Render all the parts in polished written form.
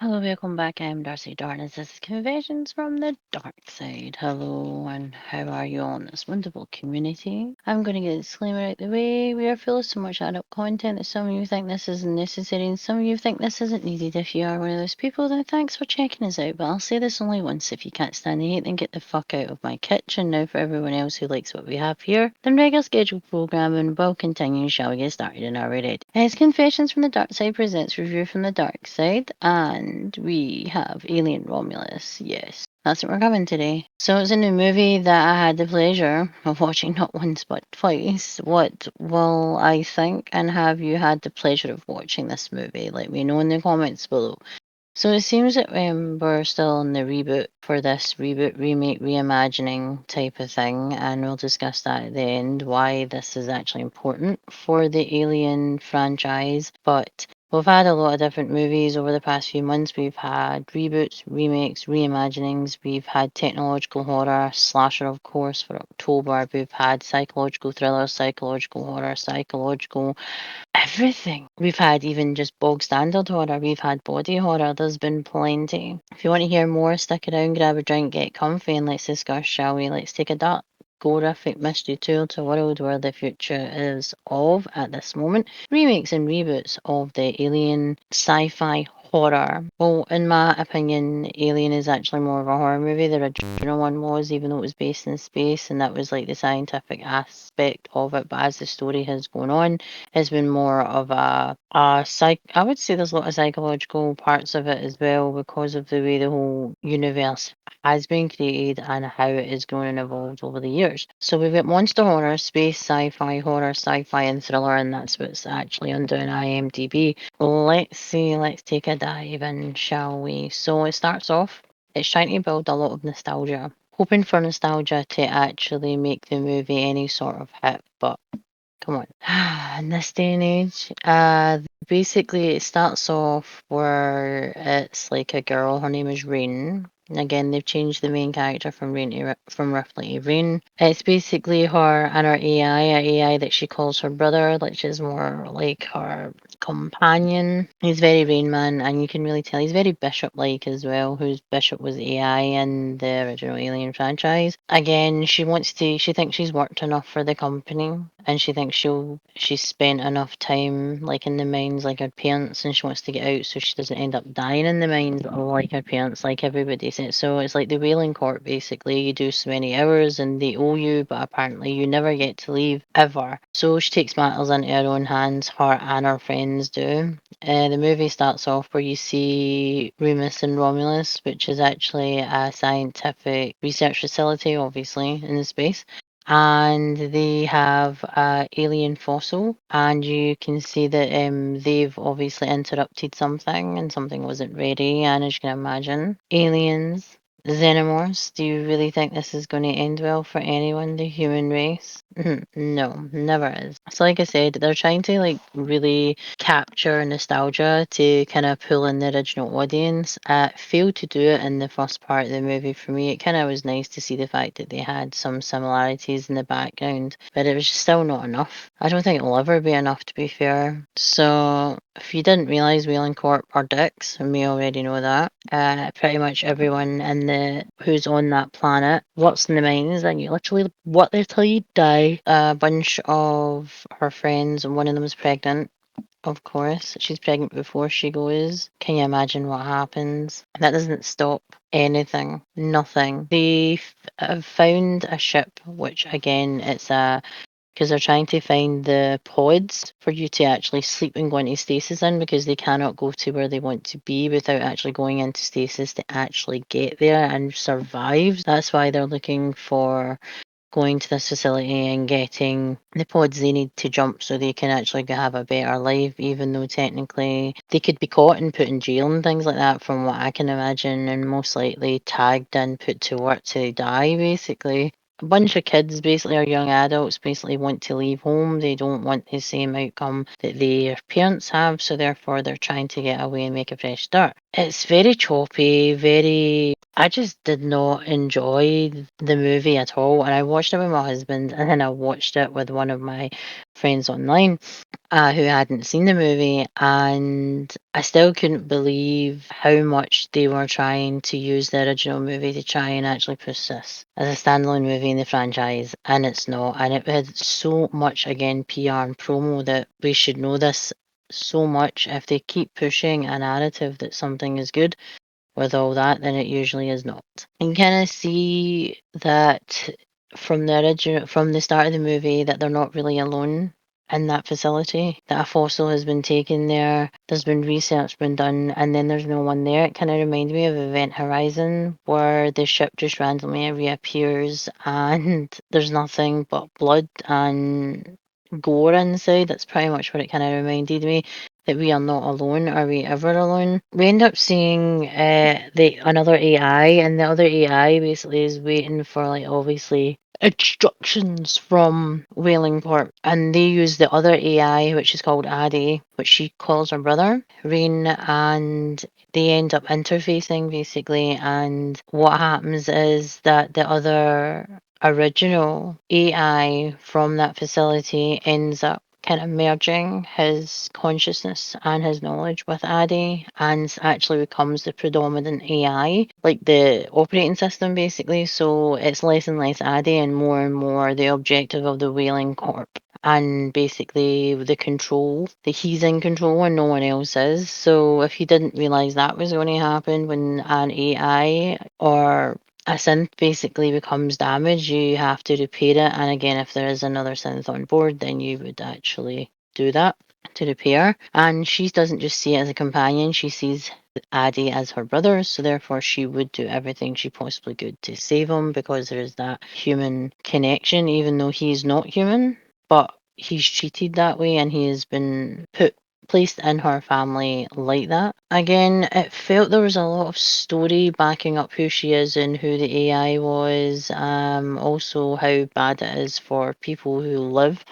Hello, welcome back. I'm Darcy Darkness. This is Confessions from the Dark Side. Hello, and how are you all in this wonderful community? I'm going to get a disclaimer out the way. We are full of so much adult content that some of you think this isn't necessary and some of you think this isn't needed. If you are one of those people, then thanks for checking us out. But I'll say this only once. If you can't stand the hate, then get the fuck out of my kitchen. Now, for everyone else who likes what we have here, the regular scheduled programming will continue. Shall we get started? And are we ready? As Confessions from the Dark Side presents Review from the Dark Side, and we have Alien Romulus. Yes, that's what we're covering today. So it's a new movie that I had the pleasure of watching not once but twice. What will I think? And have you had the pleasure of watching this movie? Let me know in the comments below. So it seems that we're still in the reboot for this reboot, remake, reimagining type of thing, and we'll discuss that at the end, why this is actually important for the Alien franchise. But we've had a lot of different movies over the past few months. We've had reboots, remakes, reimaginings. We've had technological horror, slasher, of course, for October. We've had psychological thriller, psychological horror, psychological everything. We've had even just bog standard horror. We've had body horror. There's been plenty. If you want to hear more, stick around, grab a drink, get comfy, and let's discuss, shall we? Let's take a dark, horrific mystery tour to a world where the future is of, at this moment, remakes and reboots of the Alien sci-fi horror. Well, in my opinion, Alien is actually more of a horror movie. The original one was, even though it was based in space, and that was like the scientific aspect of it. But as the story has gone on, has been more of I would say there's a lot of psychological parts of it as well because of the way the whole universe has been created and how it is grown and evolved over the years. So we've got monster horror, space, sci-fi, horror, sci-fi, and thriller, and that's what's actually under an IMDb. Let's see, let's take a dive in, shall we? So it starts off, it's trying to build a lot of nostalgia, hoping for nostalgia to actually make the movie any sort of hit, but come on. In this day and age, basically it starts off where it's like a girl, her name is Rain. And again, they've changed the main character from Rain to from Ripley to Rain. It's basically her and her AI, a AI that she calls her brother, which is more like her companion. He's very Rain Man, and you can really tell he's very Bishop-like as well, whose Bishop was AI in the original Alien franchise. Again, she thinks she's worked enough for the company, and she thinks she's spent enough time like in the mines like her parents, and she wants to get out so she doesn't end up dying in the mines like her parents, like everybody said. So it's like the whaling court basically. You do so many hours and they owe you, but apparently you never get to leave ever. So she takes matters into her own hands, her and her friends do. The movie starts off where you see Remus and Romulus, which is actually a scientific research facility, obviously, in the space. And they have a alien fossil, and you can see that they've obviously interrupted something, and something wasn't ready. And as you can imagine, aliens, xenomorphs. Do you really think this is going to end well for anyone, the human race? No, never is. So like I said, they're trying to like really capture nostalgia to kind of pull in the original audience. Failed to do it in the first part of the movie for me. It kind of was nice to see the fact that they had some similarities in the background, but it was still not enough. I don't think it'll ever be enough, to be fair. So if you didn't realise Whaling Corp are dicks, and we already know that, pretty much everyone in the who's on that planet works in the mines, and you literally work there till you die. A bunch of her friends, and one of them is pregnant. Of course, she's pregnant before she goes. Can you imagine what happens? That doesn't stop anything, nothing. They have found a ship, which again, it's a because they're trying to find the pods for you to actually sleep and go into stasis in, because they cannot go to where they want to be without actually going into stasis to actually get there and survive. That's why they're looking for going to this facility and getting the pods they need to jump so they can actually have a better life, even though technically they could be caught and put in jail and things like that, from what I can imagine, and most likely tagged and put to work to die, basically. A bunch of kids, basically, or young adults, basically want to leave home. They don't want the same outcome that their parents have, so therefore they're trying to get away and make a fresh start. It's very choppy, very. I just did not enjoy the movie at all. And I watched it with my husband, and then I watched it with one of my friends online who hadn't seen the movie. And I still couldn't believe how much they were trying to use the original movie to try and actually push this as a standalone movie in the franchise. And it's not. And it had so much, again, PR and promo that we should know this so much. If they keep pushing a narrative that something is good with all that, then it usually is not. You can kind of see that from the original, from the start of the movie, that they're not really alone in that facility. That a fossil has been taken there. There's been research been done, and then there's no one there. It kind of reminded me of Event Horizon, where the ship just randomly reappears and there's nothing but blood and gore inside. That's pretty much what it kind of reminded me. That we are not alone. Are we ever alone? We end up seeing the another AI, and the other AI basically is waiting for, like, obviously instructions from Whaling Corp, and they use the other AI, which is called Addy, which she calls her brother Rain, and they end up interfacing basically. And what happens is that the other original AI from that facility ends up kind of merging his consciousness and his knowledge with Addy, and actually becomes the predominant AI, like the operating system basically. So it's less and less Addy and more the objective of the Whaling Corp. And basically the control, that he's in control and no one else is. So if you didn't realise that was going to happen when an AI or a synth basically becomes damaged, you have to repair it. And again, if there is another synth on board, then you would actually do that to repair. And she doesn't just see it as a companion, she sees Addy as her brother, so therefore she would do everything she possibly could to save him, because there is that human connection, even though he's not human, but he's treated that way and he has been placed in her family like that. Again, it felt there was a lot of story backing up who she is and who the AI was. Also how bad it is for people who live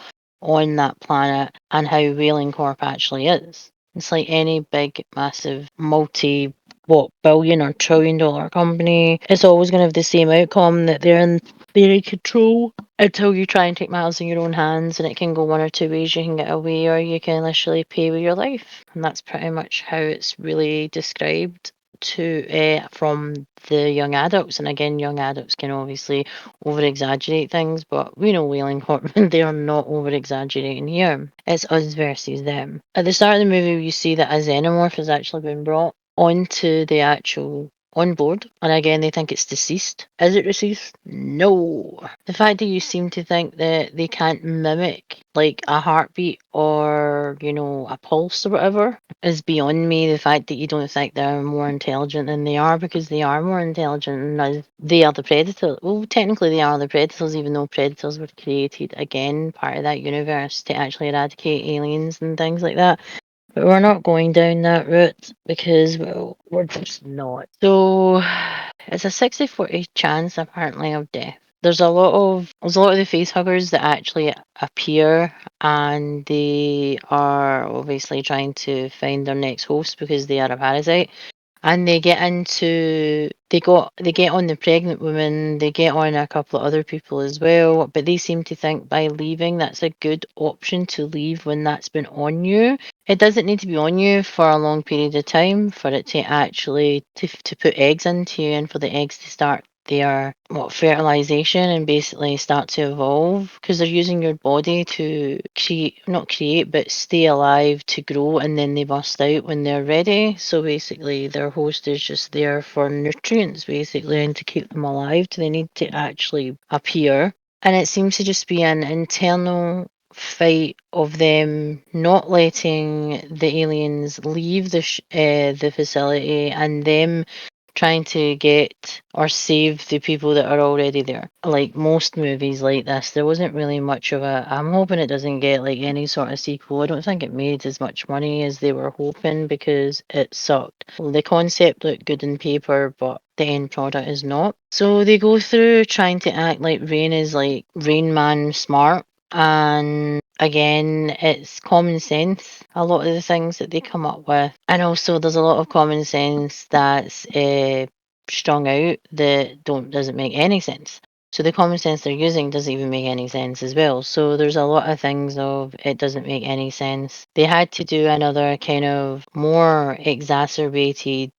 on that planet, and how Whaling Corp actually is. It's like any big, massive, billion or trillion-dollar company. It's always going to have the same outcome, that they're in their control until you try and take matters in your own hands, and it can go one or two ways. You can get away, or you can literally pay with your life, and that's pretty much how it's really described to from the young adults. And again, young adults can obviously over exaggerate things, but we know Whaling Corp, they are not over exaggerating here. It's us versus them. At the start of the movie, you see that a xenomorph has actually been brought onto the actual on board, and again they think it's deceased. Is it deceased? No. The fact that you seem to think that they can't mimic like a heartbeat or, you know, a pulse or whatever is beyond me. The fact that you don't think they're more intelligent than they are, because they are more intelligent, and they are the predator. Well, technically they are the predators, even though predators were created, again, part of that universe to actually eradicate aliens and things like that. But we're not going down that route because, well, we're just not. So it's a 60-40 chance apparently of death. There's a lot of the face huggers that actually appear, and they are obviously trying to find their next host because they are a parasite. And they get on the pregnant woman, they get on a couple of other people as well, but they seem to think by leaving that's a good option to leave when that's been on you. It doesn't need to be on you for a long period of time for it to actually to put eggs into you, and for the eggs to start their fertilization and basically start to evolve, because they're using your body to not create but stay alive, to grow, and then they burst out when they're ready. So basically their host is just there for nutrients basically, and to keep them alive. They need to actually appear, and it seems to just be an internal fight of them not letting the aliens leave the facility, and them trying to get or save the people that are already there. Like most movies like this, there wasn't really much of a. I'm hoping it doesn't get like any sort of sequel. I don't think it made as much money as they were hoping because it sucked. The concept looked good in paper, but the end product is not. So they go through trying to act like Rain is like Rain Man smart, And again, it's common sense, a lot of the things that they come up with. And also there's a lot of common sense that's strung out that doesn't make any sense. So the common sense they're using doesn't even make any sense as well. So there's a lot of things of it doesn't make any sense. They had to do another kind of more exacerbated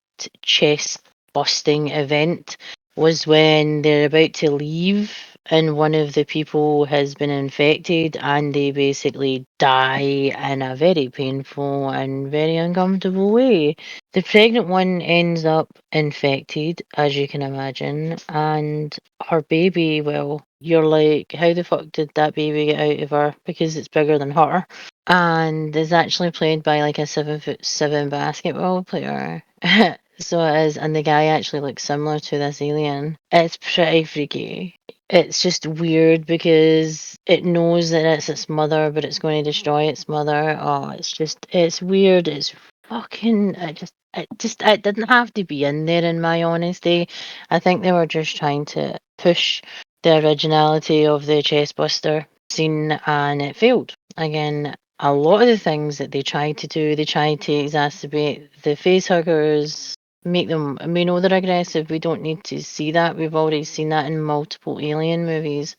chest busting event was when they're about to leave and one of the people has been infected and they basically die in a very painful and very uncomfortable way. The pregnant one ends up infected, as you can imagine, and her baby, well, you're like, how the fuck did that baby get out of her? Because it's bigger than her. And is actually played by like a 7'7" basketball player. So it is, and the guy actually looks similar to this alien. It's pretty freaky. It's just weird because it knows that it's its mother, but it's going to destroy its mother. Oh, it's weird. It's fucking, it didn't have to be in there, in my honesty. I think they were just trying to push the originality of the chestbuster scene, and it failed. Again, a lot of the things that they tried to do, they tried to exacerbate the facehuggers, make them, we know they're aggressive, we don't need to see that, we've already seen that in multiple alien movies,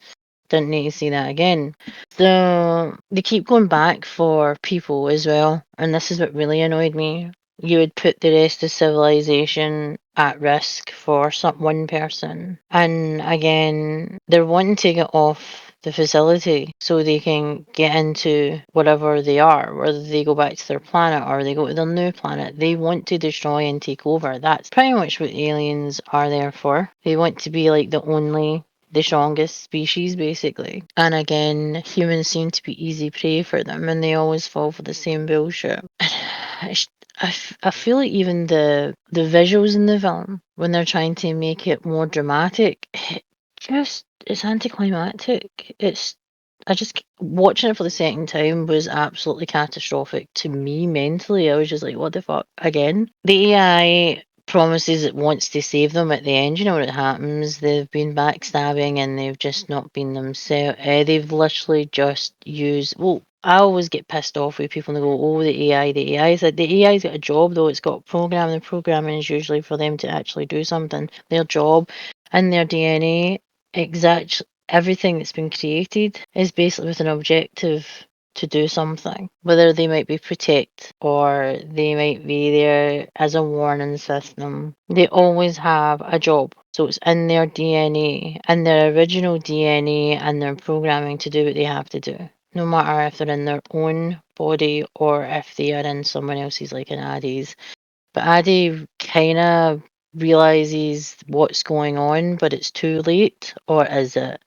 didn't need to see that again. So they keep going back for people as well, and this is what really annoyed me. You would put the rest of civilization at risk for one person, and again they're wanting to get off the facility so they can get into whatever they are, whether they go back to their planet or they go to their new planet. They want to destroy and take over. That's pretty much what aliens are there for. They want to be like the strongest species, basically. And again, humans seem to be easy prey for them, and they always fall for the same bullshit. I feel like even the visuals in the film, when they're trying to make it more dramatic, it's anticlimactic. I just watching it for the second time was absolutely catastrophic to me mentally. I was just like, what the fuck again? The AI promises it wants to save them at the end. You know what happens? They've been backstabbing and they've just not been themselves. They've literally just used. Well, I always get pissed off with people and they go, "Oh, the AI, the AI." Is like the AI's got a job though. It's got programming. The programming is usually for them to actually do something. Their job and their DNA exact everything that's been created is basically with an objective to do something, whether they might be protect or they might be there as a warning system. They always have a job. So it's in their DNA, in their original DNA and their programming to do what they have to do. No matter if they're in their own body or if they are in someone else's, like in Addie's. But Addie kind of realizes what's going on, but it's too late, or is it?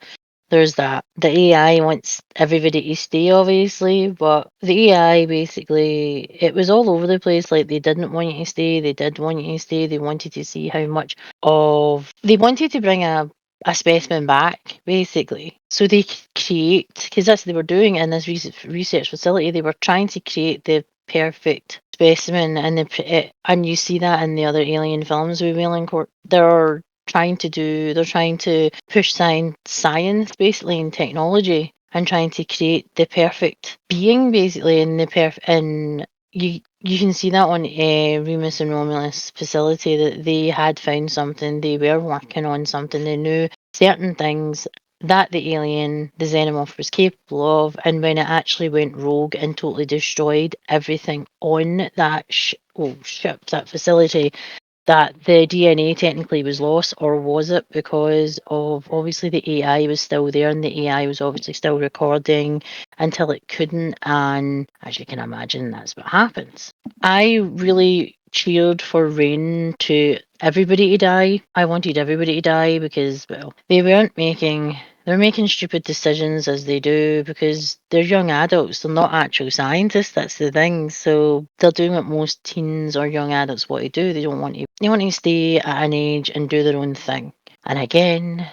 There's that. The AI wants everybody to stay, obviously, but the AI basically, it was all over the place. Like, they didn't want you to stay, they did want you to stay, they wanted to see how much of. They wanted to bring a specimen back, basically. So they create, because that's what they were doing in this research facility, they were trying to create the perfect specimen, and and you see that in the other alien films with Whaling Court. They're trying to push science basically and technology and trying to create the perfect being basically in and you can see that on Remus and Romulus facility that they had found something, they were working on something, they knew certain things that the alien, the xenomorph, was capable of, and when it actually went rogue and totally destroyed everything on that ship, that facility, that the DNA technically was lost, or was it because of obviously the AI was still there and the AI was obviously still recording until it couldn't, and as you can imagine, that's what happens. I really cheered for Rain to everybody to die. I wanted everybody to die because, well, they're making stupid decisions as they do because they're young adults. They're not actual scientists. That's the thing. So they're doing what most teens or young adults want to do. They want to stay at an age and do their own thing. And again,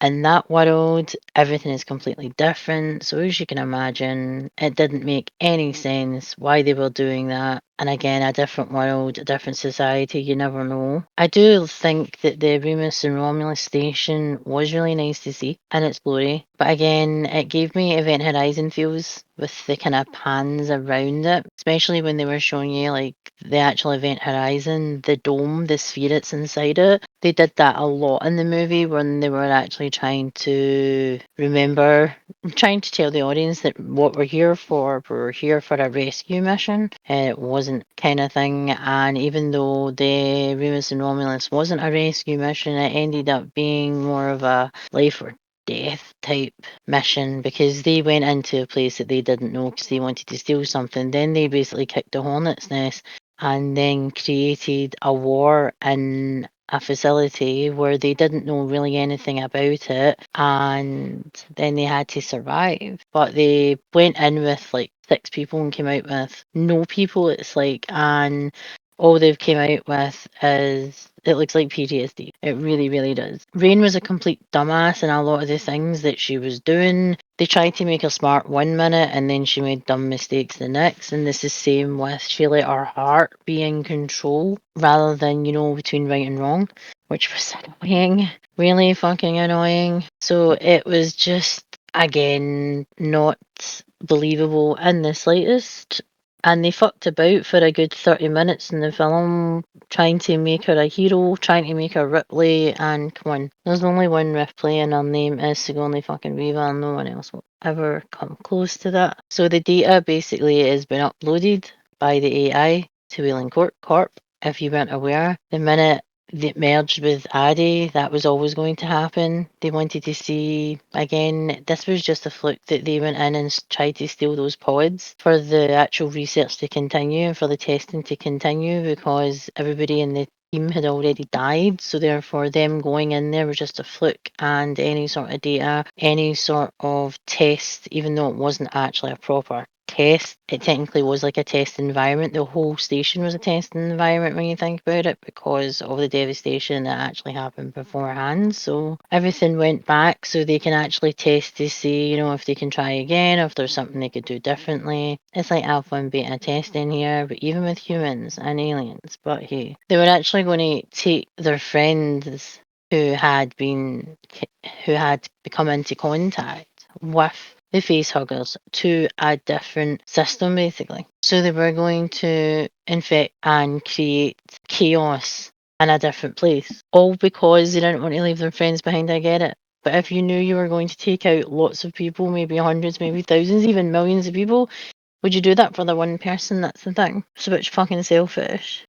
in that world, everything is completely different. So as you can imagine, it didn't make any sense why they were doing that. And again, a different world, a different society, you never know. I do think that the Remus and Romulus station was really nice to see in its glory. But again, it gave me Event Horizon feels with the kind of pans around it, especially when they were showing you like the actual Event Horizon, the dome, the sphere that's inside it. They did that a lot in the movie when they were actually trying to remember, trying to tell the audience that what we're here for, we're here for a rescue mission. It wasn't kind of thing. And even though the Remus and Romulus wasn't a rescue mission, it ended up being more of a life or death type mission because they went into a place that they didn't know because they wanted to steal something. Then they basically kicked the hornet's nest and then created a war in a facility where they didn't know really anything about it, and then they had to survive. But they went in with like 6 people and came out with no people, it's like, and all they've came out with is it looks like PTSD. It really, really does. Rain was a complete dumbass in a lot of the things that she was doing. They tried to make her smart 1 minute and then she made dumb mistakes the next. And this is same with she let her heart be in control rather than, between right and wrong, which was annoying. Really fucking annoying. So it was just, again, not believable in the slightest. And they fucked about for a good 30 minutes in the film, trying to make her a hero, trying to make her Ripley, and come on, there's only one Ripley and her name is Sigourney fucking Weaver, and no one else will ever come close to that. So the data basically has been uploaded by the AI to Wheeling Corp. If you weren't aware, the minute that merged with Addy, that was always going to happen. They wanted to see, again, this was just a fluke that they went in and tried to steal those pods for the actual research to continue, for the testing to continue, because everybody in the team had already died. So therefore, them going in there was just a fluke, and any sort of data, any sort of test, even though it wasn't actually a proper test, it technically was like a test environment. The whole station was a test environment when you think about it, because of the devastation that actually happened beforehand. So everything went back so they can actually test to see, if they can try again, or if there's something they could do differently. It's like alpha and beta testing here, but even with humans and aliens. But hey, they were actually going to take their friends who had become into contact with the face huggers to a different system, basically. So they were going to infect and create chaos in a different place, all because they didn't want to leave their friends behind. I get it. But if you knew you were going to take out lots of people, maybe hundreds, maybe thousands, even millions of people, would you do that for the one person? That's the thing. It's a bit fucking selfish.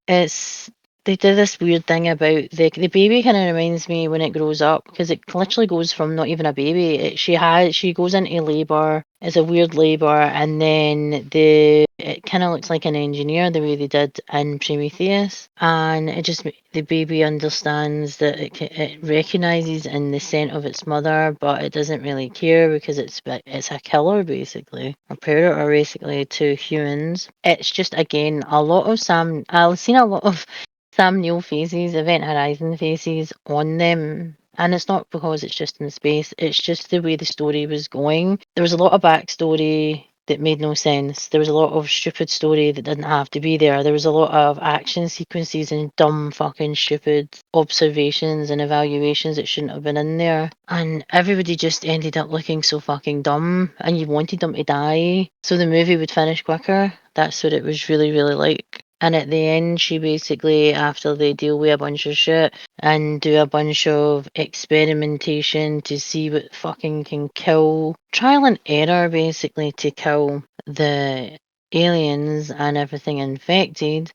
They did this weird thing about the baby. Kind of reminds me when it grows up, because it literally goes from not even a baby. She goes into labour. It's a weird labour, and then it kind of looks like an engineer the way they did in Prometheus, and the baby understands that it recognises in the scent of its mother, but it doesn't really care because it's a killer basically, a predator basically to humans. It's just again a lot of I've seen a lot of Sam Neill faces, Event Horizon faces on them. And it's not because it's just in space, it's just the way the story was going. There was a lot of backstory that made no sense. There was a lot of stupid story that didn't have to be there. There was a lot of action sequences and dumb fucking stupid observations and evaluations that shouldn't have been in there. And everybody just ended up looking so fucking dumb and you wanted them to die so the movie would finish quicker. That's what it was really, really like. And at the end, she basically, after they deal with a bunch of shit and do a bunch of experimentation to see what fucking can kill, trial and error basically to kill the aliens and everything infected,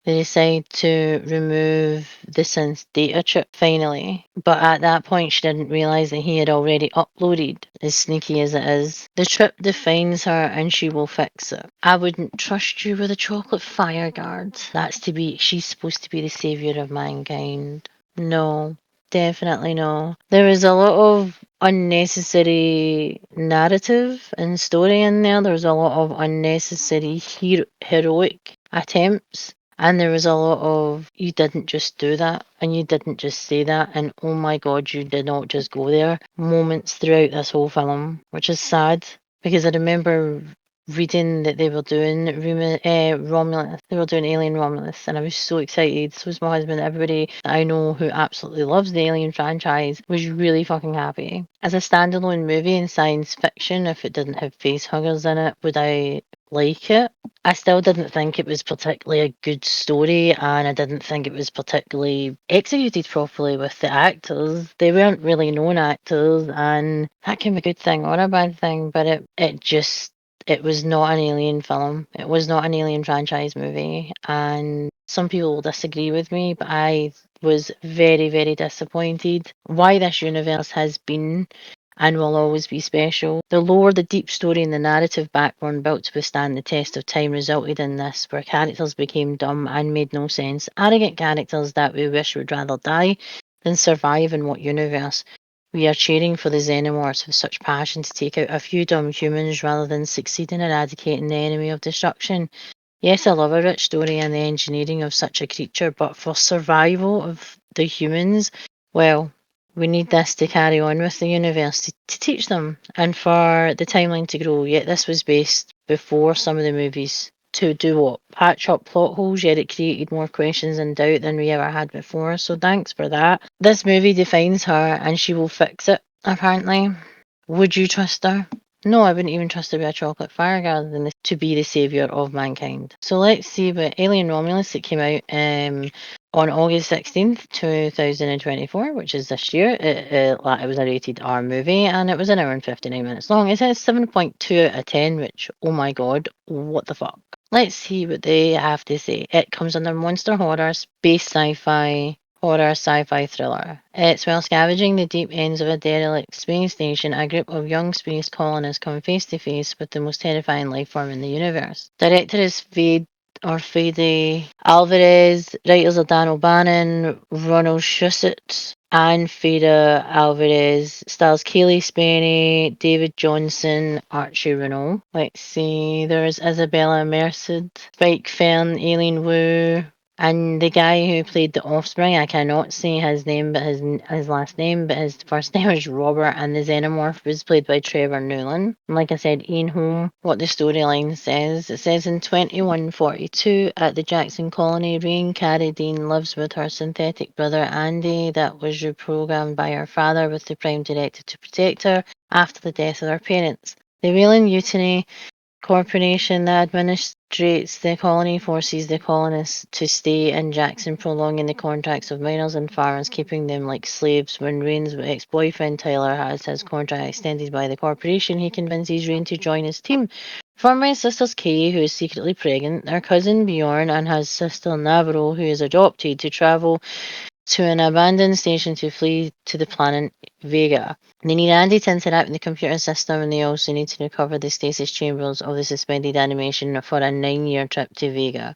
they decide to remove the synth data chip finally. But at that point, she didn't realise that he had already uploaded, as sneaky as it is. The chip defines her and she will fix it. I wouldn't trust you with a chocolate fire guard. She's supposed to be the saviour of mankind. No, definitely no. There is a lot of unnecessary narrative and story in there. There's a lot of unnecessary heroic attempts. And there was a lot of, you didn't just do that, and you didn't just say that, and oh my god, you did not just go there. Moments throughout this whole film, which is sad, because I remember reading that they were doing Romulus. They were doing Alien Romulus, and I was so excited. So was my husband. Everybody that I know who absolutely loves the Alien franchise was really fucking happy. As a standalone movie in science fiction, if it didn't have face huggers in it, would I like it? I still didn't think it was particularly a good story, and I didn't think it was particularly executed properly with the actors. They weren't really known actors, and that can be a good thing or a bad thing, but it was not an Alien film. It was not an Alien franchise movie, and some people will disagree with me, but I was very, very disappointed. Why this universe has been and will always be special. The lore, the deep story, and the narrative backbone built to withstand the test of time resulted in this, where characters became dumb and made no sense. Arrogant characters that we wish would rather die than survive in what universe? We are cheering for the Xenomorphs with such passion to take out a few dumb humans rather than succeed in eradicating the enemy of destruction. Yes, I love a rich story and the engineering of such a creature, but for survival of the humans, well, we need this to carry on with the universe to teach them and for the timeline to grow. Yet this was based before some of the movies to do what? Patch up plot holes, yet it created more questions and doubt than we ever had before. So thanks for that. This movie defines her and she will fix it, apparently. Would you trust her? No, I wouldn't even trust her to be a chocolate fire guard than to be the saviour of mankind. So let's see what Alien Romulus that came out on August 16th, 2024, which is this year. It was a rated R movie and it was an hour and 59 minutes long. It says 7.2 out of 10, which, oh my god, what the fuck. Let's see what they have to say. It comes under monster horror, space sci-fi, horror sci-fi thriller. It's while scavenging the deep ends of a derelict space station, a group of young space colonists come face to face with the most terrifying life form in the universe. Director is Fede Alvarez. Writers are Dan O'Bannon, Ronald Shusett, and Fede Alvarez. Stars Kaylee Spenny, David Johnson, Archie Renault. Let's see, there's Isabella Merced, Spike Fern, Aileen Wu, and the guy who played the Offspring, I cannot say his name, but his last name, but his first name is Robert, and the Xenomorph was played by Trevor Newland. And like I said, Ian Holm, what the storyline says. It says in 2142, at the Jackson colony, Rain Carradine lives with her synthetic brother Andy that was reprogrammed by her father with the Prime Directive to protect her after the death of her parents. The Whaling Mutiny Corporation that administrates the colony forces the colonists to stay in Jackson, prolonging the contracts of miners and farmers, keeping them like slaves. When Rain's ex-boyfriend Tyler has his contract extended by the corporation, he convinces Rain to join his team. From my sister's Kay, who is secretly pregnant, her cousin Bjorn and his sister Navarro, who is adopted, to travel to an abandoned station to flee to the planet Vega. They need Andy to interact with the computer system, and they also need to recover the stasis chambers of the suspended animation for a 9-year trip to Vega.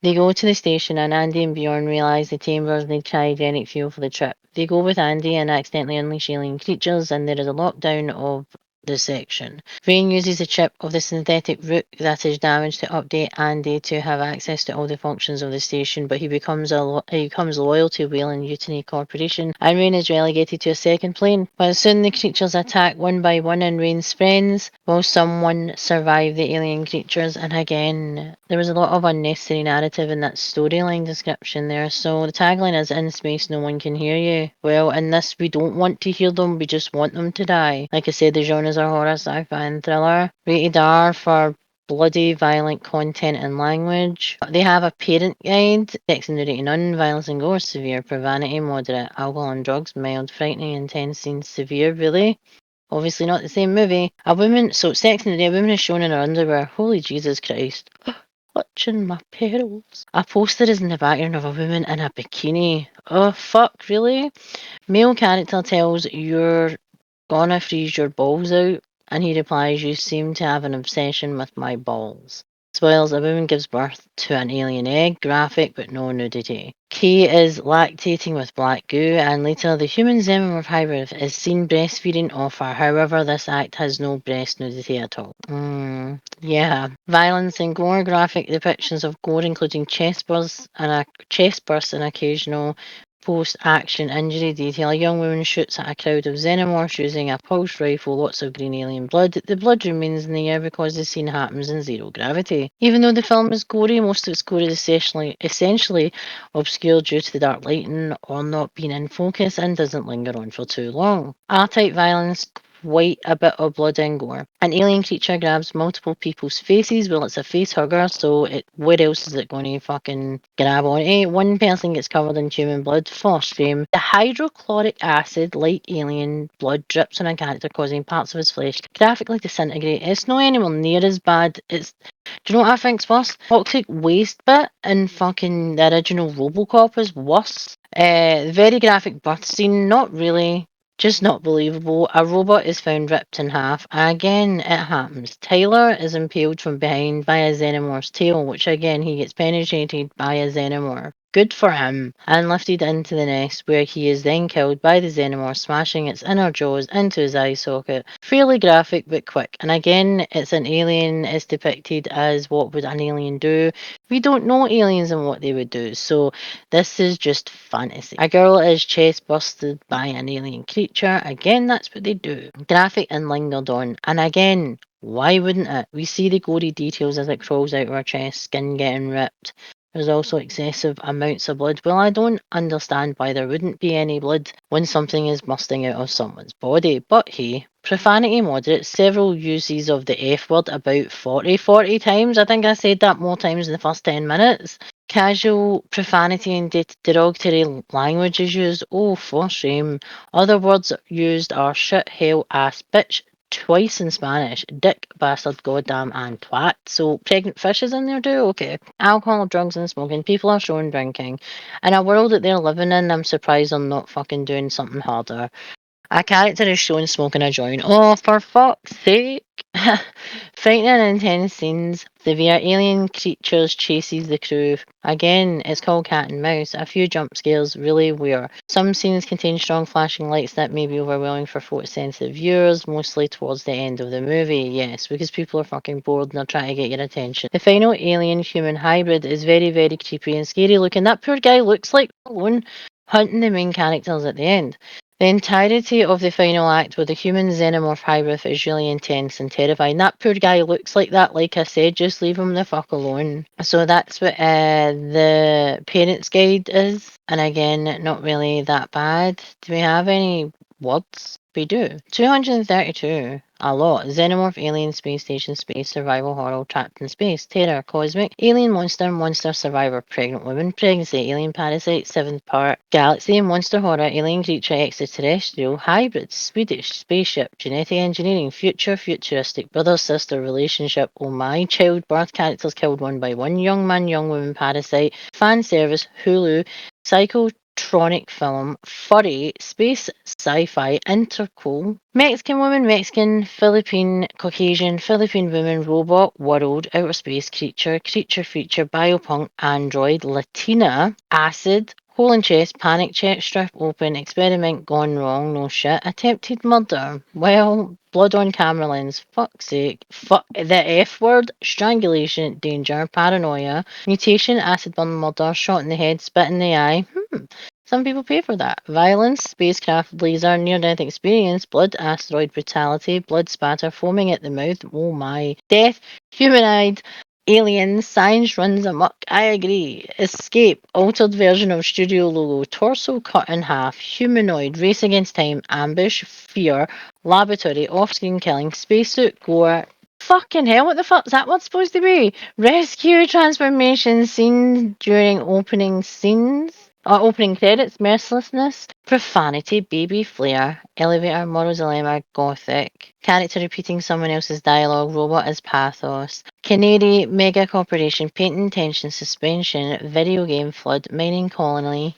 They go to the station, and Andy and Bjorn realise the chambers need cryogenic fuel for the trip. They go with Andy and accidentally unleash alien creatures, and there is a lockdown of the section. Rain uses the chip of the synthetic root that is damaged to update Andy to have access to all the functions of the station, but he becomes loyal to Whaling Mutiny Corporation, and Rain is relegated to a second plane. But soon the creatures attack one by one, and Rain's friends will someone survive the alien creatures. And again, there was a lot of unnecessary narrative in that storyline description there. So the tagline is, "In space, no one can hear you." Well, in this, we don't want to hear them, we just want them to die. Like I said, the genres are horror, sci-fi, and thriller. Rated R for bloody, violent content and language. They have a parent guide, sex and nudity, none, violence and gore, severe, profanity, moderate, alcohol and drugs, mild, frightening, intense scenes, severe, really? Obviously not the same movie. Sex and nudity, a woman is shown in her underwear. Holy Jesus Christ. Clutching my pearls. A poster is in the background of a woman in a bikini. Oh, fuck, really? Male character tells you're gonna freeze your balls out, and he replies, "You seem to have an obsession with my balls." Spoils, a woman gives birth to an alien egg, graphic but no nudity. Kay is lactating with black goo, and later the human xenomorph hybrid is seen breastfeeding off her. However, this act has no breast nudity at all. Yeah. Violence and gore, graphic depictions of gore including chest bursts and occasional Post-action injury detail. A young woman shoots at a crowd of xenomorphs using a pulse rifle, lots of green alien blood. The blood remains in the air because the scene happens in zero gravity. Even though the film is gory, most of its gore is essentially obscured due to the dark lighting or not being in focus and doesn't linger on for too long. R-type violence, quite a bit of blood and gore. An alien creature grabs multiple people's faces. Well, it's a face hugger, so where else is it going to fucking grab on? One person gets covered in human blood. For shame. The hydrochloric acid, like alien blood, drips on a character, causing parts of his flesh graphically disintegrate. It's not anywhere near as bad. Do you know what I think's worse? Toxic waste bit in fucking the original RoboCop is worse. Very graphic birth scene, not really. Just not believable. A robot is found ripped in half. Again, it happens. Tyler is impaled from behind by a xenomorph's tail, which again, he gets penetrated by a xenomorph. Good for him. And lifted into the nest, where he is then killed by the xenomorph, smashing its inner jaws into his eye socket. Fairly graphic, but quick. And again, it's an alien. It's depicted as what would an alien do. We don't know aliens and what they would do, so this is just fantasy. A girl is chest busted by an alien creature. Again, that's what they do. Graphic and lingered on. And again, why wouldn't it? We see the gory details as it crawls out of her chest, skin getting ripped. There's also excessive amounts of blood. Well, I don't understand why there wouldn't be any blood when something is bursting out of someone's body. But hey, profanity moderate, several uses of the F word, about 40 times. I think I said that more times in the first 10 minutes. Casual profanity and derogatory language is used. Oh, for shame. Other words used are shit, hell, ass, bitch, twice in Spanish. Dick, bastard, goddamn, and twat. So pregnant fish is in there too? Okay. Alcohol, drugs, and smoking. People are shown drinking. In a world that they're living in, I'm surprised they're not fucking doing something harder. A character is shown smoking a joint. Oh, for fuck's sake. Frightening and intense scenes. Severe alien creatures chases the crew. Again, it's called cat and mouse. A few jump scares, really weird. Some scenes contain strong flashing lights that may be overwhelming for photosensitive viewers, mostly towards the end of the movie. Yes, because people are fucking bored and they're trying to get your attention. The final alien-human hybrid is very, very creepy and scary looking. That poor guy looks like alone hunting the main characters at the end. The entirety of the final act with the human xenomorph hybrid is really intense and terrifying. That poor guy looks like that, like I said, just leave him the fuck alone. So that's what the parents' guide is. And again, not really that bad. Do we have any words? We do. 232. A lot. Xenomorph, alien, space station, space, survival, horror, trapped in space, terror, cosmic, alien, monster, monster, survivor, pregnant woman, pregnancy, alien, parasite, seventh part, galaxy, monster, horror, alien, creature, extraterrestrial, hybrid, Swedish, spaceship, genetic engineering, future, futuristic, brother, sister, relationship, oh my, childbirth, characters killed one by one, young man, young woman, parasite, fan service, Hulu, psychotronic film, furry, space, sci-fi, intercool, Mexican woman, Mexican, Philippine, Caucasian, Philippine woman, robot, world, outer space, creature, creature feature, biopunk, android, Latina, acid, hole in chest, panic check, strip open, experiment gone wrong, no shit, attempted murder, well, blood on camera lens, fuck's sake, fuck, the F word, strangulation, danger, paranoia, mutation, acid burn, murder, shot in the head, spit in the eye, some people pay for that. Violence, spacecraft, laser, near-death experience, blood, asteroid, brutality, blood spatter, foaming at the mouth, oh my. Death, humanoid, aliens, science runs amok, I agree. Escape, altered version of studio logo, torso cut in half, humanoid, race against time, ambush, fear, laboratory, off-screen killing, spacesuit, gore. Fucking hell, what the fuck's that word supposed to be? Rescue transformation scene during opening scenes? Opening credits, mercilessness, profanity, baby flair, elevator, moral dilemma, gothic, character repeating someone else's dialogue, robot as pathos, canary, mega corporation, painting tension, suspension, video game flood, mining colony,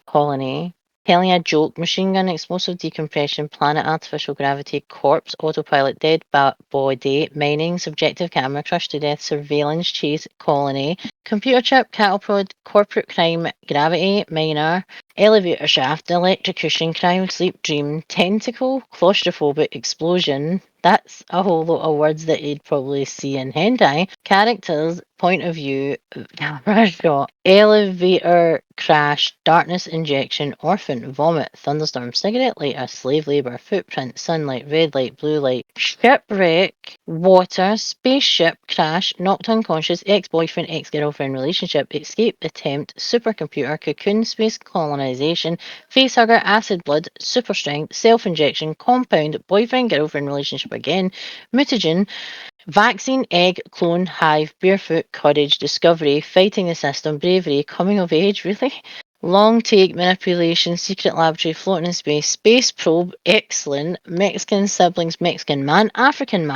telling a joke, machine gun, explosive decompression, planet, artificial gravity, corpse, autopilot, dead body, mining, subjective camera, crushed to death, surveillance, chase, colony, computer chip, cattle prod, corporate crime, gravity, miner, Elevator shaft, electrocution, cryo sleep dream, tentacle, claustrophobic explosion. That's a whole lot of words that you'd probably see in hentai. Characters, point of view, camera shot, elevator crash, darkness injection, orphan, vomit, thunderstorm, cigarette lighter, slave labor, footprint, sunlight, red light, blue light, shipwreck, water, spaceship crash, knocked unconscious, ex-boyfriend, ex-girlfriend relationship, escape attempt, supercomputer, cocoon, space colonization, facehugger, acid blood, super strength, self-injection, compound, boyfriend-girlfriend relationship again, mutagen, vaccine, egg, clone, hive, barefoot, courage, discovery, fighting the system, bravery, coming of age, really? Long take, manipulation, secret laboratory, floating in space, space probe, excellent, Mexican siblings, Mexican man, African,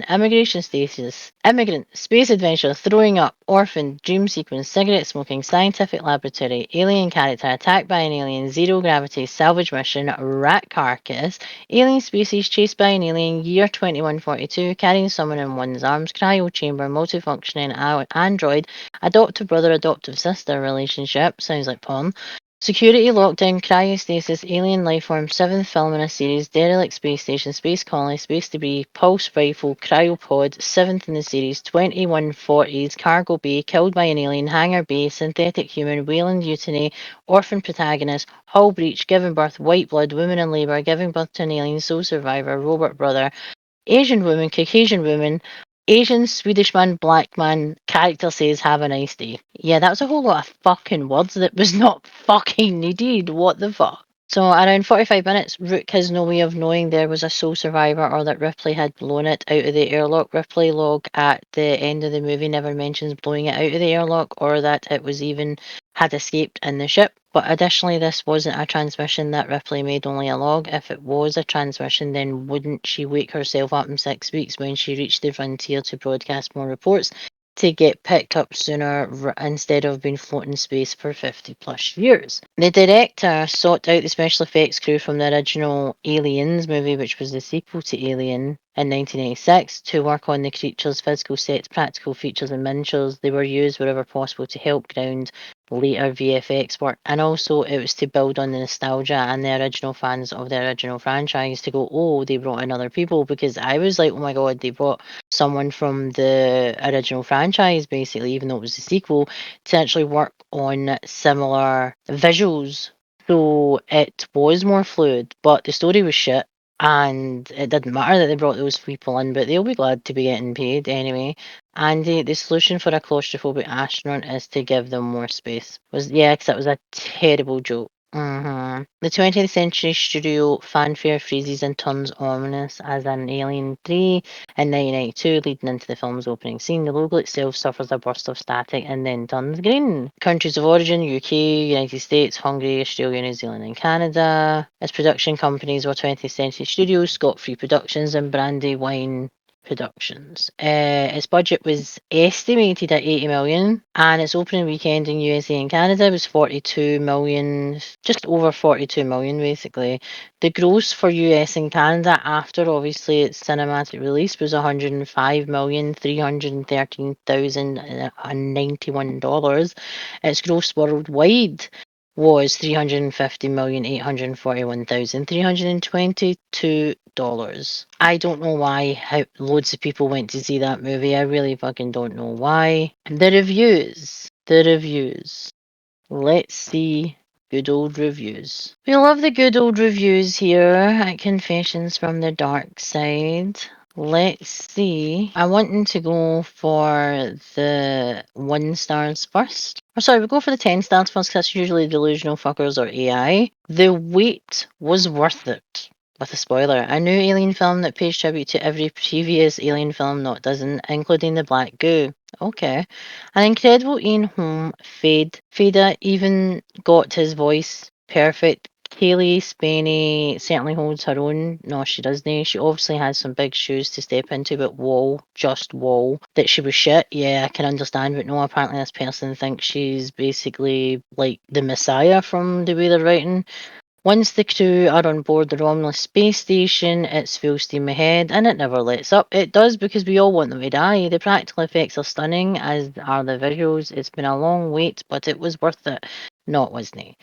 immigration status, immigrant, space adventure, throwing up, orphan, dream sequence, cigarette smoking, scientific laboratory, alien character, attacked by an alien, zero gravity, salvage mission, rat carcass, alien species chased by an alien, year 2142, carrying someone in one's arms, cryo chamber, multifunctioning android, adoptive brother, adoptive sister relationship, sounds like porn. Security lockdown, cryostasis, alien lifeform, seventh film in a series, derelict space station, space colony, space debris, pulse rifle, cryopod, seventh in the series, 2140s, cargo bay, killed by an alien, hangar bay, synthetic human, Wayland Mutiny, orphan protagonist, hull breach, giving birth, white blood, woman in labour, giving birth to an alien, soul survivor, robot brother, Asian woman, Caucasian woman, Asian, Swedish man, black man, character says have a nice day. Yeah, that was a whole lot of fucking words that was not fucking needed. What the fuck? So around 45 minutes, Rook has no way of knowing there was a sole survivor or that Ripley had blown it out of the airlock. Ripley log at the end of the movie never mentions blowing it out of the airlock or that it was even had escaped in the ship. But additionally, this wasn't a transmission that Ripley made, only a log. If it was a transmission, then wouldn't she wake herself up in 6 weeks when she reached the frontier to broadcast more reports to get picked up sooner instead of being floating in space for 50 plus years? The director sought out the special effects crew from the original Aliens movie, which was the sequel to Alien, in 1986 to work on the creatures' physical sets, practical features, and miniatures. They were used wherever possible to help ground later VFX work, and also it was to build on the nostalgia and the original fans of the original franchise to go, oh, they brought in other people, because I was like, oh my god, they brought someone from the original franchise, basically, even though it was a sequel, to actually work on similar visuals. So it was more fluid, but the story was shit. And it didn't matter that they brought those people in, but they'll be glad to be getting paid anyway. And the solution for a claustrophobic astronaut is to give them more space. Yeah, because that was a terrible joke. The 20th Century Studio fanfare freezes and turns ominous as an Alien 3 in 1992, leading into the film's opening scene. The logo itself suffers a burst of static and then turns green. Countries of origin: UK, United States, Hungary, Australia, New Zealand, and Canada. Its production companies were 20th Century Studios, Scott Free Productions, and Brandywine Productions. Its budget was estimated at 80 million, and its opening weekend in USA and Canada was 42 million, just over 42 million basically. The gross for US and Canada after obviously its cinematic release was $105,313,091. Its gross worldwide was $350,841,322. I don't know why how loads of people went to see that movie. I really fucking don't know why. The reviews. The reviews. Let's see good old reviews. We love the good old reviews here at Confessions from the Dark Side. Let's see. I want to go for the 1 stars first. Or sorry, we'll go for the 10 stars first because that's usually delusional fuckers or AI. The wait was worth it. With a spoiler, a new Alien film that pays tribute to every previous Alien film, not doesn't, including the Black Goo. Okay. An incredible Ian Holm fade. Fada even got his voice perfect. Kaylee Spaney certainly holds her own. No, she doesn't. She obviously has some big shoes to step into, but just wall. That she was shit, yeah, I can understand, but no, apparently this person thinks she's basically like the messiah from the way they're writing. Once the crew are on board the Romulus space station, it's full steam ahead, and it never lets up. It does, because we all want them to die. The practical effects are stunning, as are the visuals. It's been a long wait, but it was worth it. No, it wasn't.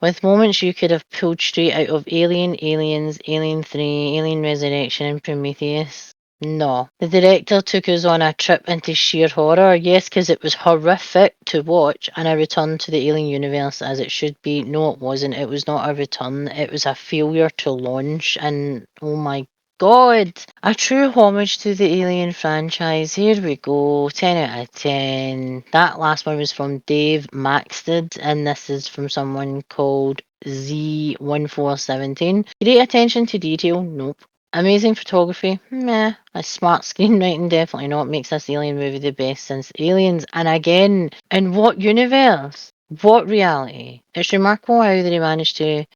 with moments you could have pulled straight out of Alien, Aliens, Alien 3, Alien Resurrection, and Prometheus. No. The director took us on a trip into sheer horror. Yes, because it was horrific to watch, and a return to the Alien universe as it should be. No, it wasn't. It was not a return. It was a failure to launch, and oh my God, a true homage to the Alien franchise. Here we go, 10 out of 10. That last one was from Dave Maxted, and this is from someone called Z1417. Great attention to detail, nope. Amazing photography, meh. A smart screenwriting, definitely not. Makes this Alien movie the best since Aliens. And again, in what universe? What reality? It's remarkable how they managed to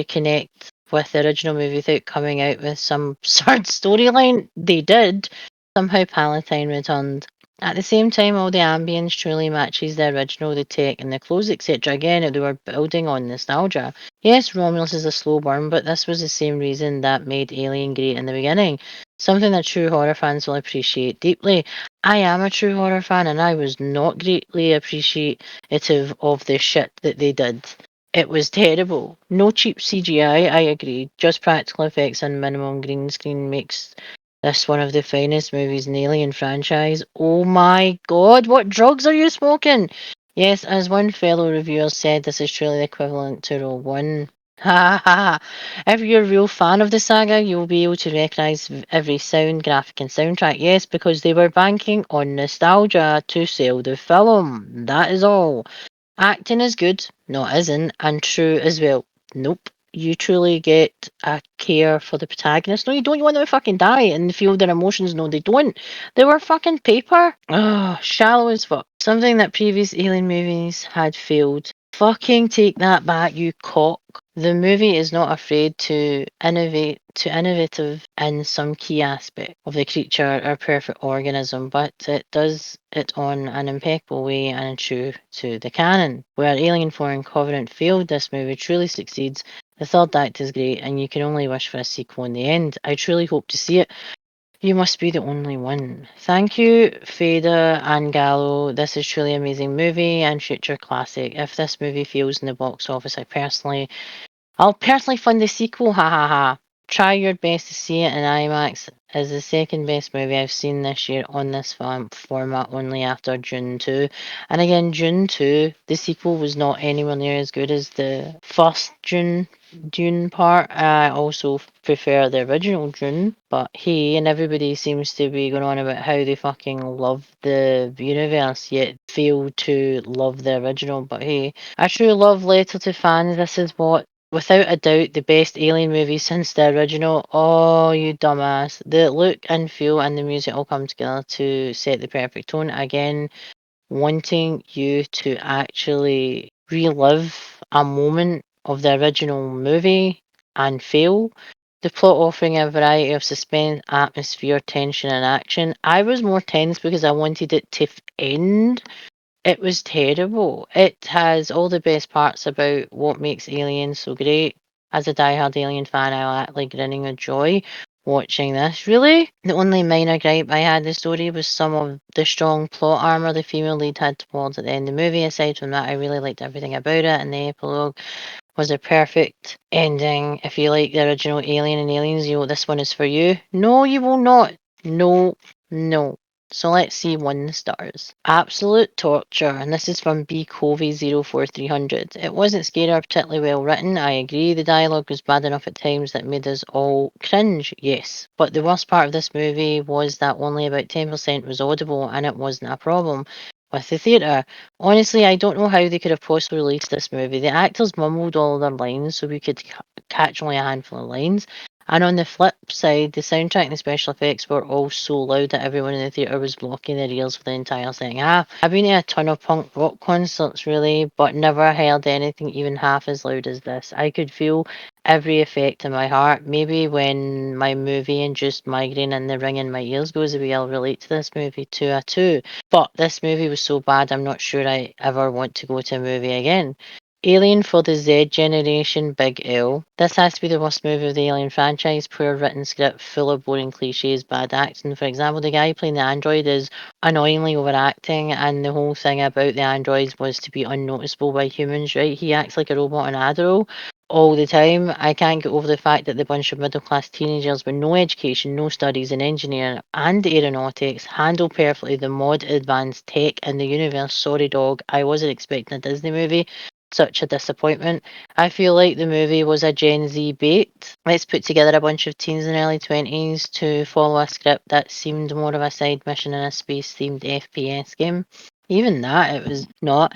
connect with the original movie without coming out with some absurd storyline. They did. Somehow Palatine returned. At the same time, all the ambience truly matches the original, the tech and the clothes, etc. Again, they were building on nostalgia. Yes, Romulus is a slow burn, but this was the same reason that made Alien great in the beginning. Something that true horror fans will appreciate deeply. I am a true horror fan, and I was not greatly appreciative of the shit that they did. It was terrible. No cheap CGI, I agree. Just practical effects and minimum green screen makes this one of the finest movies in the Alien franchise. Oh my God, what drugs are you smoking? Yes, as one fellow reviewer said, this is truly the equivalent to Rogue One. Ha ha ha. If you're a real fan of the saga, you'll be able to recognise every sound, graphic, and soundtrack. Yes, because they were banking on nostalgia to sell the film. That is all. Acting is good, no it isn't, and true as well. Nope. You truly get a care for the protagonist. No, you don't. You want them to fucking die and feel their emotions. No, they don't. They were fucking paper. Ugh, shallow as fuck. Something that previous Alien movies had failed. Fucking take that back, you cock. The movie is not afraid to innovative in some key aspect of the creature or perfect organism, but it does it on an impeccable way and true to the canon. Where Alien 4 and Covenant failed, this movie truly succeeds. The third act is great, and you can only wish for a sequel in the end. I truly hope to see it. You must be the only one. Thank you, Fada and Gallo. This is truly an amazing movie and future classic. If this movie fails in the box office, I'll personally fund the sequel, ha ha ha. Try your best to see it in IMAX. Is the second best movie I've seen this year on this format, only after Dune 2. And again, Dune 2, the sequel was not anywhere near as good as the first Dune part. I also prefer the original Dune, but hey, and everybody seems to be going on about how they fucking love the universe, yet fail to love the original. But hey, a true love letter to fans. This is what, without a doubt, the best Alien movie since the original. Oh, you dumbass. The look and feel and the music all come together to set the perfect tone. Again, wanting you to actually relive a moment of the original movie and fail. The plot offering a variety of suspense, atmosphere, tension, and action. I was more tense because I wanted it to end. It was terrible. It has all the best parts about what makes Alien so great. As a diehard Alien fan, I was actually grinning with joy watching this. Really? The only minor gripe I had with the story was some of the strong plot armor the female lead had towards the end of the movie. Aside from that, I really liked everything about it, and the epilogue was a perfect ending. If you like the original Alien and Aliens, this one is for you. No, you will not. No, no. So let's see 1 stars. Absolute torture, and this is from B Covey 04300. It wasn't scary or particularly well written, I agree. The dialogue was bad enough at times that made us all cringe, yes. But the worst part of this movie was that only about 10% was audible, and it wasn't a problem with the theatre. Honestly, I don't know how they could have possibly released this movie. The actors mumbled all their lines so we could catch only a handful of lines. And on the flip side, the soundtrack and the special effects were all so loud that everyone in the theatre was blocking their ears for the entire second half. I've been to a ton of punk rock concerts really, but never heard anything even half as loud as this. I could feel every effect in my heart. Maybe when my movie-induced migraine and the ring in my ears goes away, I'll relate to this movie to a 2. But this movie was so bad, I'm not sure I ever want to go to a movie again. Alien for the Z generation, big L. This has to be the worst movie of the Alien franchise. Poor written script, full of boring cliches, bad acting. For example, the guy playing the android is annoyingly overacting, and the whole thing about the androids was to be unnoticeable by humans, right? He acts like a robot on Adderall all the time. I can't get over the fact that the bunch of middle class teenagers with no education, no studies in engineering and aeronautics handle perfectly the mod advanced tech in the universe. Sorry, dog. I wasn't expecting a Disney movie. Such a disappointment. I feel like the movie was a Gen Z bait. Let's put together a bunch of teens in their early 20s to follow a script that seemed more of a side mission in a space themed FPS game. Even that, it was not.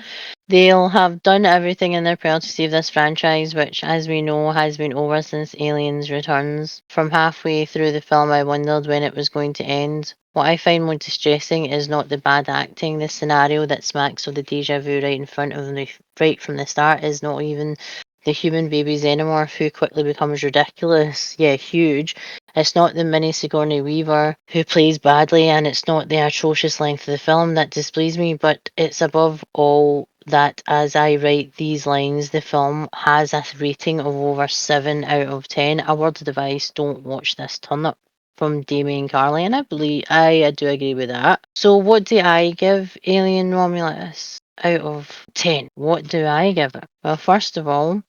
They'll have done everything in their power to save this franchise, which, as we know, has been over since Aliens Returns. From halfway through the film, I wondered when it was going to end. What I find more distressing is not the bad acting. The scenario that smacks of the deja vu right in front of me, right from the start, is not even the human baby xenomorph who quickly becomes ridiculous. Yeah, huge. It's not the mini Sigourney Weaver who plays badly, and it's not the atrocious length of the film that displeases me, but it's above all that as I write these lines, the film has a rating of over 7 out of 10. A word device, don't watch this turn up from Damien Carley, and I do agree with that. So what do I give Alien Romulus out of 10? What do I give it? Well, first of all,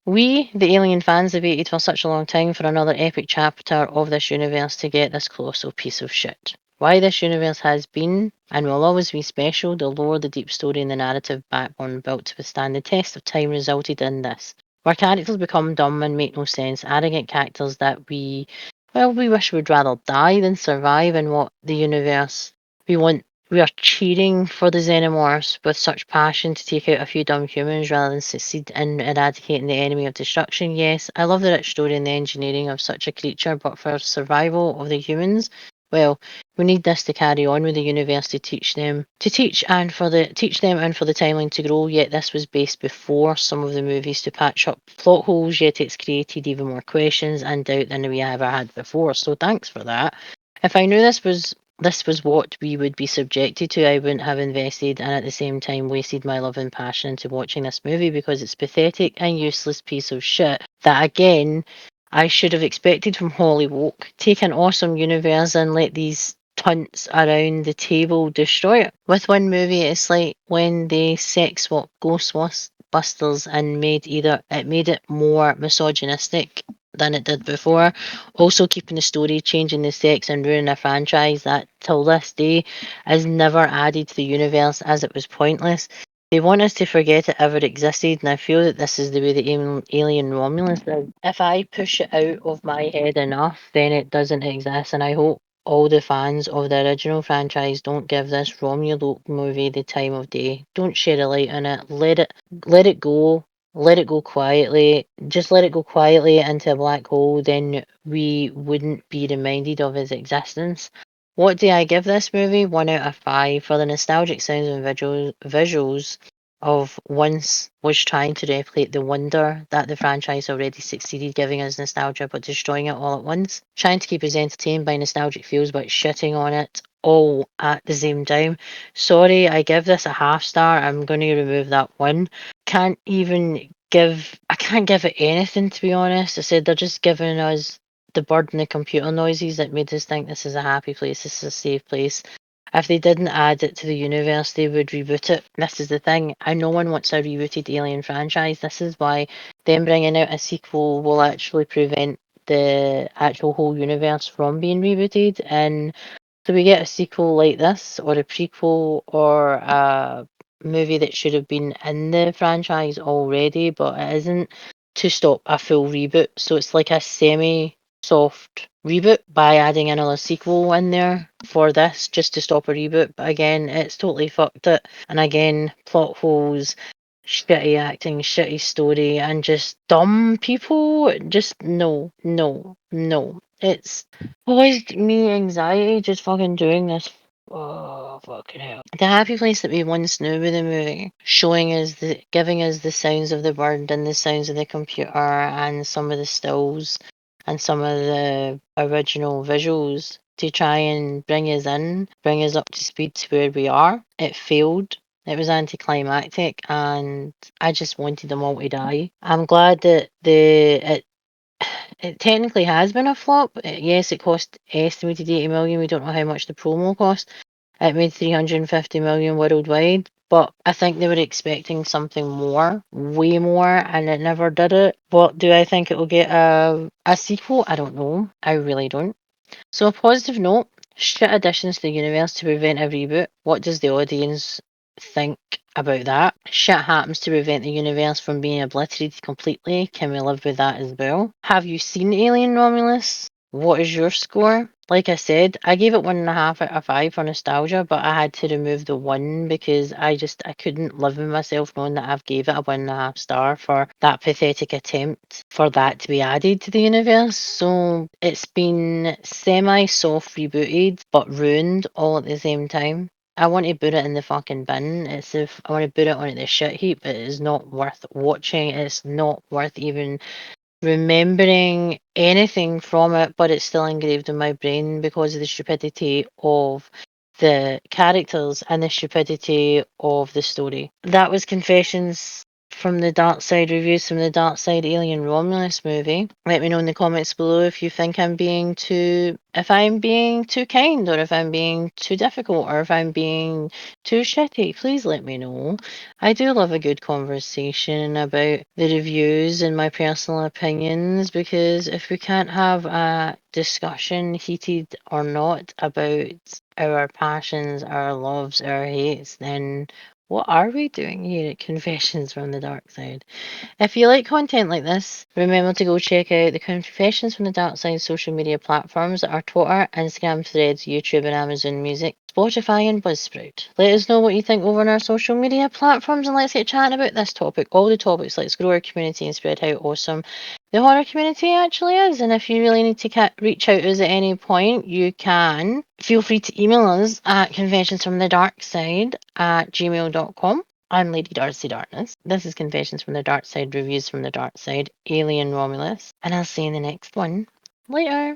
we, the Alien fans, have waited for such a long time for another epic chapter of this universe to get this colossal piece of shit. Why this universe has been and will always be special, the lore, the deep story, and the narrative backbone built to withstand the test of time resulted in this. Where characters become dumb and make no sense, arrogant characters that we wish would rather die than survive in what the universe we want. We are cheering for the xenomorphs with such passion to take out a few dumb humans rather than succeed in eradicating the enemy of destruction. Yes, I love the rich story and the engineering of such a creature, but for survival of the humans, well, we need this to carry on with the universe to teach them teach them and for the timeline to grow. Yet this was based before some of the movies to patch up plot holes. Yet it's created even more questions and doubt than we ever had before. So thanks for that. If I knew this was what we would be subjected to, I wouldn't have invested and at the same time wasted my love and passion into watching this movie because it's pathetic and useless piece of shit that again I should have expected from Hollywood. Take an awesome universe and let these tunts around the table destroy it. With one movie, it's like when they sex swap Ghostbusters and made it more misogynistic than it did before. Also keeping the story, changing the sex and ruining a franchise that till this day is never added to the universe as it was pointless. They want us to forget it ever existed, and I feel that this is the way the alien Romulus is. If I push it out of my head enough, then it doesn't exist, and I hope all the fans of the original franchise don't give this Romulus movie the time of day. Don't shed a light on it. Let it go. Let it go quietly. Just let it go quietly into a black hole. Then we wouldn't be reminded of its existence. What do I give this movie? 1 out of 5 for the nostalgic sounds and visuals of once was trying to replicate the wonder that the franchise already succeeded giving us nostalgia but destroying it all at once. Trying to keep us entertained by nostalgic feels but shitting on it all at the same time. Sorry, I give this a half star. I'm going to remove that one. I can't give it anything to be honest. I said they're just giving us the bird and the computer noises that made us think this is a happy place, this is a safe place. If they didn't add it to the universe, they would reboot it. This is the thing. No one wants a rebooted Alien franchise. This is why them bringing out a sequel will actually prevent the actual whole universe from being rebooted. And so we get a sequel like this, or a prequel, or a movie that should have been in the franchise already, but it isn't, to stop a full reboot. So it's like a semi-soft reboot by adding another sequel in there for this, just to stop a reboot. But again, it's totally fucked it. And again, plot holes, shitty acting, shitty story, and just dumb people. Just no, no, no. It's caused me anxiety just fucking doing this. Oh, fucking hell. The happy place that we once knew with the movie, giving us the sounds of the bird and the sounds of the computer and some of the stills and some of the original visuals to try and bring us up to speed to where we are. It failed. It was anticlimactic, and I just wanted them all to die. I'm glad that it technically has been a flop. Yes, it cost estimated 80 million. We don't know how much the promo cost. It made 350 million worldwide, but I think they were expecting something more, way more, and it never did it. What do I think it will get a sequel? I don't know. I really don't. So a positive note, shit additions to the universe to prevent a reboot. What does the audience think about that? Shit happens to prevent the universe from being obliterated completely. Can we live with that as well? Have you seen Alien Romulus? What is your score? Like I said, I gave it 1.5 out of 5 for nostalgia, but I had to remove the 1 because I couldn't live with myself knowing that I've gave it a 1.5 star for that pathetic attempt for that to be added to the universe. So it's been semi-soft rebooted, but ruined all at the same time. I want to put it in the fucking bin. It's if I want to put it on the shit heap. It is not worth watching. It's not worth even remembering anything from it, but it's still engraved in my brain because of the stupidity of the characters and the stupidity of the story. That was Confessions from the Dark Side, reviews from the Dark Side Alien Romulus movie. Let me know in the comments below if you think if I'm being too kind, or if I'm being too difficult, or if I'm being too shitty. Please let me know. I do love a good conversation about the reviews and my personal opinions, because if we can't have a discussion, heated or not, about our passions, our loves, our hates, then what are we doing here at Confessions from the Dark Side? If you like content like this, remember to go check out the Confessions from the Dark Side social media platforms that are Twitter, Instagram, Threads, YouTube, and Amazon Music, Spotify, and Buzzsprout. Let us know what you think over on our social media platforms, and let's get chatting about this topic, all the topics. Let's grow our community and spread how awesome the horror community actually is. And if you really need to reach out to us at any point, you can. Feel free to email us at confessionsfromthedarkside@gmail.com. I'm Lady Darcy Darkness. This is Confessions from the Dark Side, reviews from the Dark Side, Alien Romulus, and I'll see you in the next one. Later.